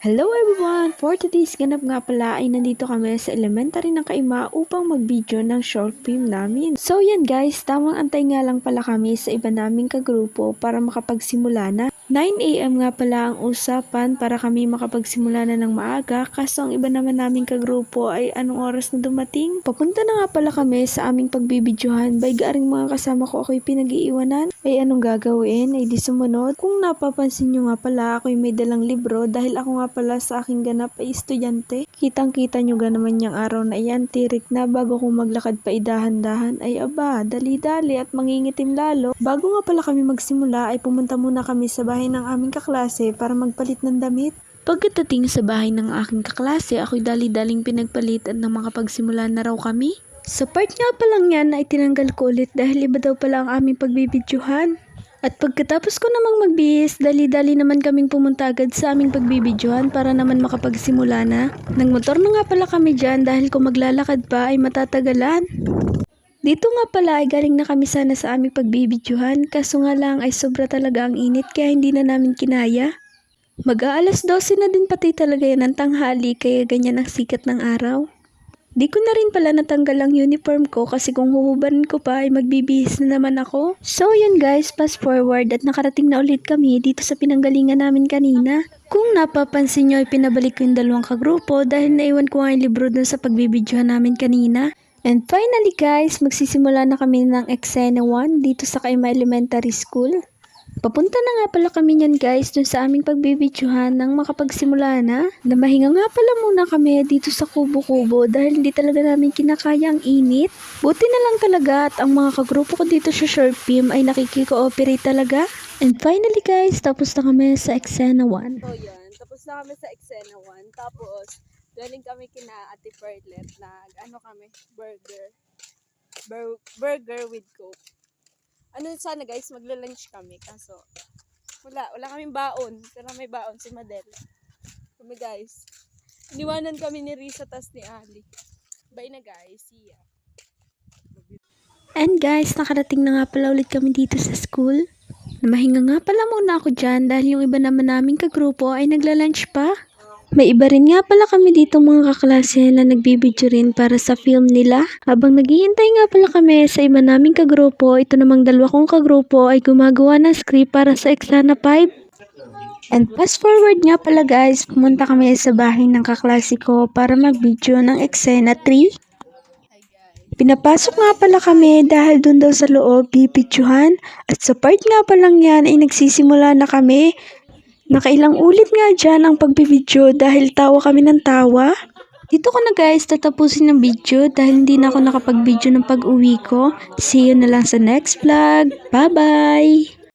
Hello everyone! For today's ganap nga pala ay nandito kami sa elementary ng Kaima upang mag-video ng short film namin. So yan guys, tamang antay nga lang pala kami sa iba naming kagrupo para makapagsimula na. 9 AM nga pala ang usapan para kami makapagsimula na ng maaga, kaso ang iba naman naming kagrupo ay anong oras na dumating. Papunta na nga pala kami sa aming pagbibidyohan, by gaaring mga kasama ko ako'y pinag-iiwanan. Ay anong gagawin? Ay di sumunod. Kung napapansin nyo nga pala, ako'y may dalang libro dahil ako nga pala sa aking ganap ay estudyante. Kitang-kita nyo ga naman yung araw na iyan, tirik na bago kong maglakad pa idahan-dahan ay aba, dali-dali at mangingitim lalo. Bago nga pala kami magsimula ay pumunta muna kami sa bahay ng aming kaklase para magpalit ng damit. Pagkatating sa bahay ng aking kaklase, ako'y dali-daling pinagpalit at nang makapagsimula na raw kami. Sa part nga palang yan ay tinanggal ko ulit dahil iba daw pala ang aming pagbibidyohan. At pagkatapos ko namang magbihis, dali-dali naman kaming pumunta agad sa aming pagbibidyohan para naman makapagsimula na. Nagmotor na nga pala kami dyan dahil kung maglalakad pa ay matatagalan. Dito nga pala ay galing na kami sana sa aming pagbibidyohan, kaso nga lang ay sobra talaga ang init kaya hindi na namin kinaya. Mag-aalas 12 na din pati talaga yan ng tanghali kaya ganyan ang sikat ng araw. Di ko na rin pala natanggal ang uniform ko kasi kung huhubarin ko pa ay magbibihis na naman ako. So yun guys, fast forward at nakarating na ulit kami dito sa pinanggalingan namin kanina. Kung napapansin nyo ay pinabalik ko yung dalawang kagrupo dahil naiwan ko nga yung libro dun sa pagbibidyohan namin kanina. And finally guys, magsisimula na kami ng eksena 1 dito sa Kaima Elementary School. Papunta na nga pala kami niyan guys dun sa aming pagbibidyohan nang makapagsimula na. Namahinga nga pala muna kami dito sa kubo-kubo dahil hindi talaga namin kinakaya ang init. Buti na lang talaga at ang mga kagrupo ko dito sa short film ay nakikikooperate talaga. And finally guys, tapos na kami sa eksena 1. So yan, tapos na kami sa eksena 1. Tapos, galing kami kina Ate Perlet na kami, burger with coke. Sana guys, magla-lunch kami. Kaso, wala kaming baon. Pero may baon si Madel. Kami guys. Iniwanan kami ni Risa tas ni Ali. Bye na guys. See ya. And guys, nakarating na nga pala ulit kami dito sa school. Namahinga nga pala muna ako dyan dahil yung iba naman naming kagrupo ay nagla-lunch pa. May iba rin nga pala kami dito mga kaklase na nagbibidyo rin para sa film nila. Habang naghihintay nga pala kami sa iba naming kagrupo, ito namang dalawa kong kagrupo ay gumagawa ng script para sa eksena 5. And fast forward nga pala guys, pumunta kami sa bahay ng kaklase ko para magbidyo ng eksena 3. Pinapasok nga pala kami dahil dun daw sa loob bibidyohan. At sa part nga palang yan ay nagsisimula na kami. Nakailang ulit nga dyan ang pagbibidyo dahil tawa kami ng tawa. Dito ko na guys tatapusin ng video dahil hindi na ako nakapag-video ng pag-uwi ko. See you na lang sa next vlog. Bye bye!